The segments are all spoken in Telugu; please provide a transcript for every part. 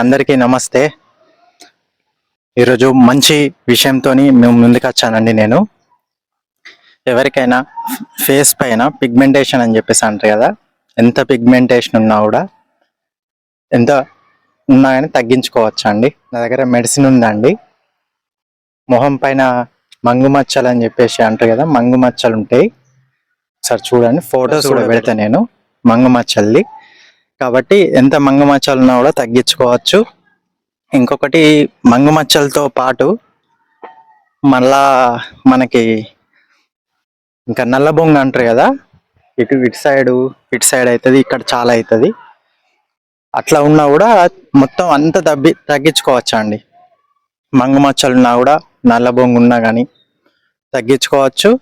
అందరికీ నమస్తే. ఈరోజు మంచి విషయంతో మేము ముందుకు వచ్చానండి. నేను ఎవరికైనా ఫేస్ పైన పిగ్మెంటేషన్ అని చెప్పేసి అంటారు కదా, ఎంత పిగ్మెంటేషన్ ఉన్నా కూడా ఎంత ఉన్నా కానీ తగ్గించుకోవచ్చు అండి. నా దగ్గర మెడిసిన్ ఉందండి. మొహం పైన మంగు మచ్చలు అని చెప్పేసి అంటారు కదా, మంగు మచ్చలు ఉంటాయి. ఒకసారి చూడండి, ఫొటోస్ కూడా పెడతా నేను మంగు మచ్చల్ది. కాబట్టి ఎంత మంగు మచ్చలు ఉన్నా కూడా తగ్గించుకోవచ్చు. ఇంకొకటి, మంగు మచ్చలతో పాటు మళ్ళా మనకి ఇంకా నల్ల బొంగు అంటారు కదా, ఇటు సైడ్ అవుతుంది, ఇక్కడ చాలా అవుతుంది. అట్లా ఉన్నా కూడా మొత్తం అంతా తగ్గించుకోవచ్చు అండి. మంగు మచ్చలు ఉన్నా కూడా, నల్ల బొంగు ఉన్నా కానీ తగ్గించుకోవచ్చు.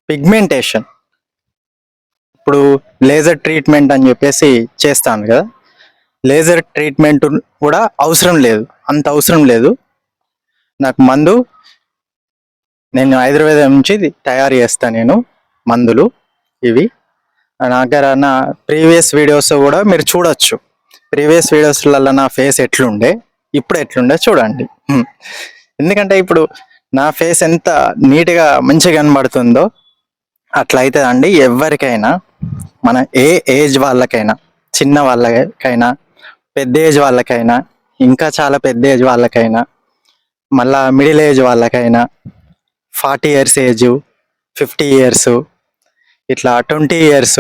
పిగ్మెంటేషన్ ఇప్పుడు లేజర్ ట్రీట్మెంట్ అని చెప్పేసి చేస్తాను కదా, లేజర్ ట్రీట్మెంట్ కూడా అవసరం లేదు, అంత అవసరం లేదు. నాకు మందు నేను ఆయుర్వేదం నుంచి తయారు చేస్తాను. నేను మందులు ఇవి నా దగ్గర నా ప్రీవియస్ వీడియోస్ కూడా మీరు చూడొచ్చు. ప్రీవియస్ వీడియోస్లలో నా ఫేస్ ఎట్లుండే, ఇప్పుడు ఎట్లుండే చూడండి. ఎందుకంటే ఇప్పుడు నా ఫేస్ ఎంత నీట్గా మంచిగా కనబడుతుందో అట్లా అవుతుందండి. ఎవరికైనా, మన ఏ ఏజ్ వాళ్ళకైనా, చిన్న వాళ్ళకైనా, పెద్ద ఏజ్ వాళ్ళకైనా, ఇంకా చాలా పెద్ద ఏజ్ వాళ్ళకైనా, మళ్ళా మిడిల్ ఏజ్ వాళ్ళకైనా, 40 years ఏజ్, 50 years, ఇట్లా 20 years,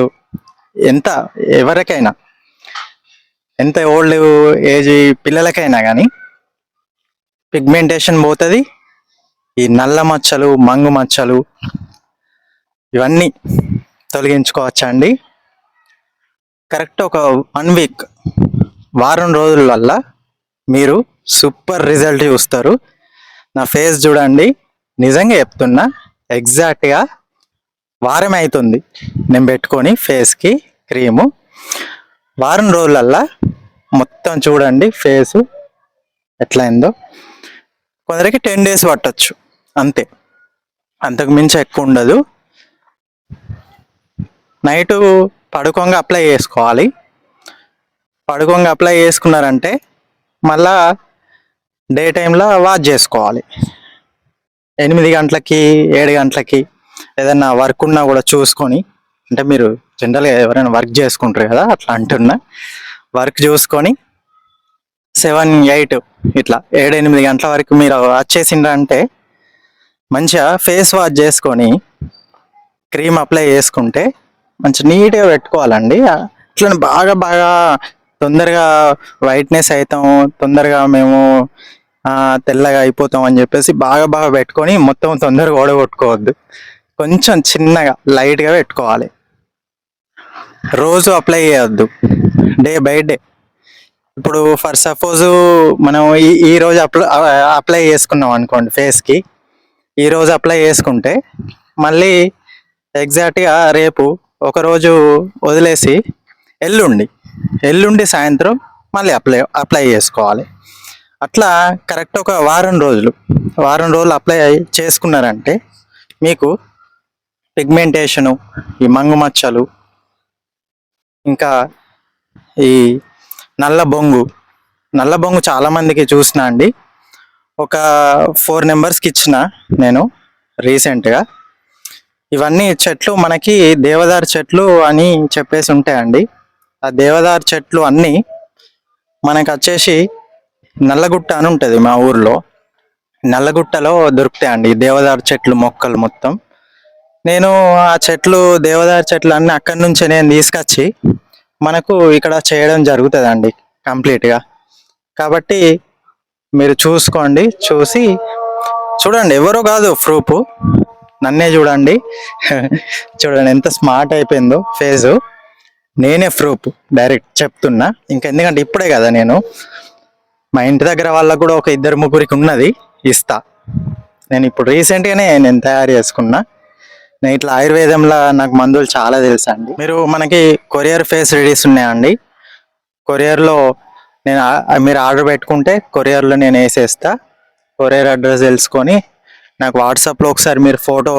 ఎంత ఎవరికైనా, ఎంత ఓల్డ్ ఏజ్ పిల్లలకైనా కానీ పిగ్మెంటేషన్ పోతుంది. ఈ నల్ల మచ్చలు, మంగు మచ్చలు ఇవన్నీ తొలగించుకోవచ్చా అండి. కరెక్ట్ ఒక 1 week, వారం రోజుల వల్ల మీరు సూపర్ రిజల్ట్ చూస్తారు. నా ఫేస్ చూడండి, నిజంగా చెప్తున్నా, ఎగ్జాక్ట్గా వారం అవుతుంది నేను పెట్టుకొని ఫేస్కి క్రీము. వారం రోజులల్లా మొత్తం చూడండి ఫేసు ఎట్లయిందో. కొందరికి 10 days పట్టచ్చు అంతే, అంతకు మించి ఎక్కువ ఉండదు. నైటు పడుకోంగా అప్లై చేసుకోవాలి. పడుకోంగా అప్లై చేసుకున్నారంటే మళ్ళా డే టైంలో వాష్ చేసుకోవాలి. 8 గంటలకి 7 గంటలకి ఏదన్నా వర్క్ ఉన్నా కూడా చూసుకొని, అంటే మీరు జనరల్గా ఎవరైనా వర్క్ చేసుకుంటారు కదా, అట్లా అంటున్నా, వర్క్ చూసుకొని 7, 8 ఇట్లా 7-8 గంటల వరకు మీరు వచ్చేసిండ్రంటే మంచిగా ఫేస్ వాష్ చేసుకొని క్రీమ్ అప్లై చేసుకుంటే మంచి నీట్గా పెట్టుకోవాలండి. అట్లా బాగా బాగా తొందరగా వైట్నెస్ అవుతాం, తొందరగా మేము తెల్లగా అయిపోతాం అని చెప్పేసి బాగా బాగా పెట్టుకొని మొత్తం తొందరగా ఓడగొట్టుకోవద్దు. కొంచెం చిన్నగా లైట్గా పెట్టుకోవాలి. రోజు అప్లై చేయొద్దు, డే బై డే. ఇప్పుడు ఫర్ సపోజ్ మనం ఈ రోజు అప్లై చేసుకున్నాం అనుకోండి ఫేస్కి, ఈరోజు అప్లై చేసుకుంటే మళ్ళీ ఎగ్జాక్ట్గా రేపు ఒకరోజు వదిలేసి ఎల్లుండి సాయంత్రం మళ్ళీ అప్లై చేసుకోవాలి. అట్లా కరెక్ట్ ఒక వారం రోజులు అప్లై చేసుకున్నారంటే మీకు పిగ్మెంటేషను, ఈ మంగు మచ్చలు, ఇంకా ఈ నల్ల బొంగు చాలామందికి చూసిన అండి. ఒక 4 నెంబర్స్కి ఇచ్చిన నేను రీసెంట్గా. ఇవన్నీ చెట్లు మనకి దేవదారు చెట్లు అని చెప్పేసి ఉంటాయండి. ఆ దేవదారు చెట్లు అన్నీ మనకు వచ్చేసి నల్లగుట్ట అని ఉంటుంది మా ఊర్లో. నల్లగుట్టలో దొరుకుతాయండి దేవదారు చెట్లు మొక్కలు మొత్తం. నేను ఆ దేవదారు చెట్లు అన్నీ అక్కడి నుంచే నేను తీసుకొచ్చి మనకు ఇక్కడ చేయడం జరుగుతుందండి కంప్లీట్గా. కాబట్టి మీరు చూసుకోండి, చూడండి, ఎవరో కాదు ప్రూఫ్, నన్నే చూడండి. చూడండి ఎంత స్మార్ట్ అయిపోయిందో ఫేసు, నేనే ప్రూఫ్ డైరెక్ట్ చెప్తున్నా. ఇంకా ఎందుకంటే ఇప్పుడే కదా, నేను మా ఇంటి దగ్గర వాళ్ళకు కూడా ఒక 2-3 ఉన్నది, ఇస్తా. నేను ఇప్పుడు రీసెంట్గానే నేను తయారు చేసుకున్నా. నేను ఇట్లా ఆయుర్వేదంలో నాకు మందులు చాలా తెలుసా అండి. మనకి కొరియర్ ఫెసిలిటీస్ ఉన్నాయండి. కొరియర్లో మీరు ఆర్డర్ పెట్టుకుంటే కొరియర్లో నేను వేసేస్తా. కొరియర్ అడ్రస్ తెలుసుకొని నాకు వాట్సాప్లో ఒకసారి మీరు ఫోటో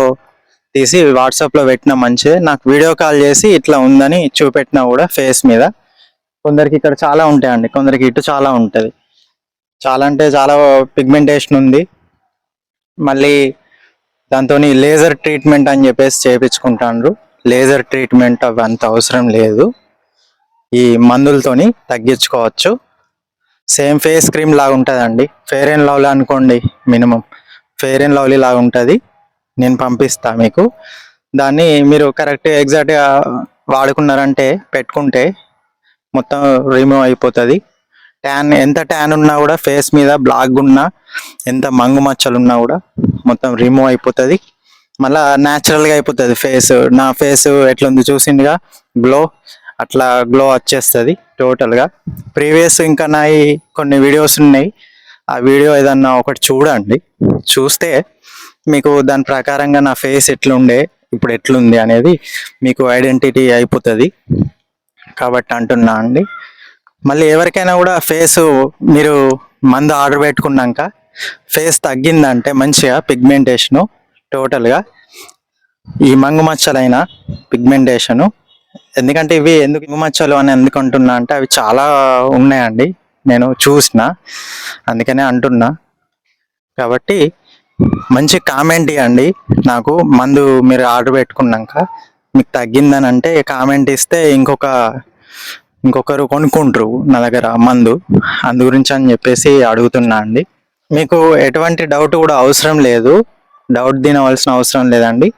తీసి వాట్సాప్లో పెట్టినా మంచిదే. నాకు వీడియో కాల్ చేసి ఇట్లా ఉందని చూపెట్టినా కూడా ఫేస్ మీద కొందరికి ఇక్కడ చాలా ఉంటాయండి, కొందరికి ఇటు చాలా ఉంటుంది. చాలా అంటే చాలా పిగ్మెంటేషన్ ఉంది. మళ్ళీ దాంతో లేజర్ ట్రీట్మెంట్ అని చెప్పేసి చేయించుకుంటాండ్రు. లేజర్ ట్రీట్మెంట్ అవి అంత అవసరం లేదు, ఈ మందులతోని తగ్గించుకోవచ్చు. సేమ్ ఫేస్ క్రీమ్ లాగా ఉంటుందండి, ఫెయిర్ అండ్ లవ్లీ అనుకోండి. మినిమం ఫెయిర్ అండ్ లవ్లీ లాగా ఉంటుంది. నేను పంపిస్తా మీకు. దాన్ని మీరు కరెక్ట్ ఎగ్జాక్ట్గా వాడుకున్నారంటే, పెట్టుకుంటే మొత్తం రిమూవ్ అయిపోతుంది. ఎంత ట్యాన్ ఉన్నా కూడా, ఫేస్ మీద బ్లాక్ ఉన్నా, ఎంత మంగు మచ్చలు ఉన్నా కూడా మొత్తం రిమూవ్ అయిపోతుంది. మళ్ళా న్యాచురల్గా అయిపోతుంది ఫేస్. నా ఫేస్ ఎట్లుంది చూసిందిగా, గ్లో, అట్లా గ్లో వచ్చేస్తుంది టోటల్గా. ప్రీవియస్ ఇంకా నా కొన్ని వీడియోస్ ఉన్నాయి, ఆ వీడియో ఏదన్నా ఒకటి చూడండి. చూస్తే మీకు దాని ప్రకారంగా నా ఫేస్ ఎట్లుండే, ఇప్పుడు ఎట్లుంది అనేది మీకు ఐడెంటిటీ అయిపోతుంది. కాబట్టి అంటున్నా అండి. మళ్ళీ ఎవరికైనా కూడా ఫేసు, మీరు మందు ఆర్డర్ పెట్టుకున్నాక ఫేస్ తగ్గిందంటే మంచిగా పిగ్మెంటేషను టోటల్గా, ఈ మంగు మచ్చలైన పిగ్మెంటేషను, ఎందుకంటే ఇవి ఎందుకు మంగు మచ్చలు అని ఎందుకు అంటున్నా అంటే, అవి చాలా ఉన్నాయండి, నేను చూసిన, అందుకనే అంటున్నా. కాబట్టి మంచి కామెంట్ ఇవ్వండి నాకు. మందు మీరు ఆర్డర్ పెట్టుకున్నాక మీకు తగ్గిందని అంటే కామెంట్ ఇస్తే ఇంకొకరు కొనుక్కుంటారు నా దగ్గర మందు. అందు గురించి అని చెప్పేసి అడుగుతున్నా అండి. మీకు ఎటువంటి డౌట్ కూడా అవసరం లేదు, డౌట్ తినవలసిన అవసరం లేదండి.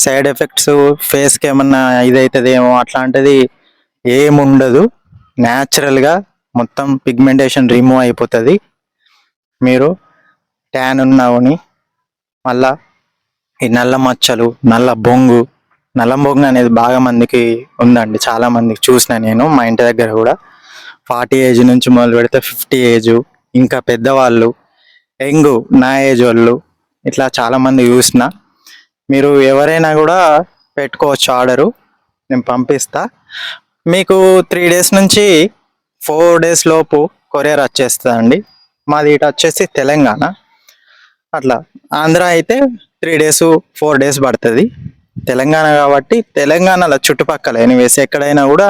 సైడ్ ఎఫెక్ట్స్, ఫేస్కి ఏమన్నా ఇదవుతుందేమో అట్లాంటిది ఏముండదు. న్యాచురల్గా మొత్తం పిగ్మెంటేషన్ రిమూవ్ అయిపోతుంది. మీరు ట్యాన్ ఉన్నావని, మళ్ళా ఈ నల్ల మచ్చలు, నల్ల బొంగు అనేది బాగా మందికి ఉందండి, చాలా మందికి చూసిన నేను. మా ఇంటి దగ్గర కూడా 40 ఏజ్ నుంచి మొదలు పెడితే 50 ఏజ్, ఇంకా పెద్దవాళ్ళు, యంగ్ నా ఏజ్ వాళ్ళు, ఇట్లా చాలా మంది చూసిన. మీరు ఎవరైనా కూడా పెట్టుకోవచ్చు ఆర్డరు, నేను పంపిస్తా మీకు. 3 డేస్ నుంచి 4 డేస్ లోపు కొరియర్ వచ్చేస్తుందండి. మాది ఇటు వచ్చేసి తెలంగాణ. అట్లా ఆంధ్ర అయితే 3 డేస్ 4 డేస్ పడుతుంది. తెలంగాణ కాబట్టి తెలంగాణలో చుట్టుపక్కల ఎనీవేస్ ఎక్కడైనా కూడా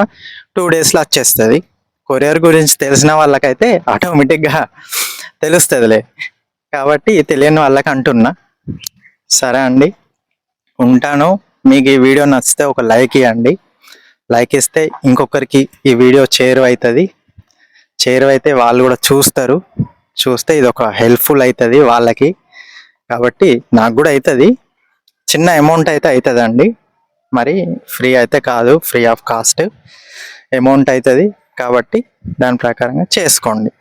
2 డేస్లో వచ్చేస్తుంది. కొరియర్ గురించి తెలిసిన వాళ్ళకైతే ఆటోమేటిక్గా తెలుస్తుందిలే, కాబట్టి తెలియని వాళ్ళకి అంటున్నా. సరే అండి, ఉంటాను. మీకు ఈ వీడియో నచ్చితే ఒక లైక్ ఇవ్వండి. లైక్ ఇస్తే ఇంకొకరికి ఈ వీడియో చేరువవుతుంది. చేరువైతే వాళ్ళు కూడా చూస్తే ఇది ఒక హెల్ప్ఫుల్ అవుతుంది వాళ్ళకి. కాబట్టి నాకు కూడా అవుతుంది, చిన్న అమౌంట్ అయితే అవుతుందండి, మరి ఫ్రీ అయితే కాదు, ఫ్రీ ఆఫ్ కాస్ట్ అమౌంట్ అవుతుంది. కాబట్టి దాని ప్రకారంగా చేసుకోండి.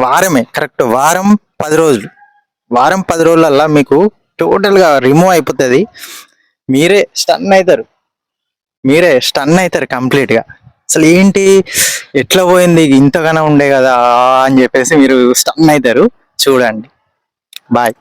వారమే కరెక్ట్, వారం 10 రోజులల్లా మీకు టోటల్గా రిమూవ్ అయిపోతుంది. మీరే స్టన్ అవుతారు కంప్లీట్గా. అసలు ఏంటి, ఎట్లా పోయింది, ఇంతగానో ఉండే కదా అని చెప్పేసి మీరు స్టన్ అవుతారు. చూడండి. బాయ్.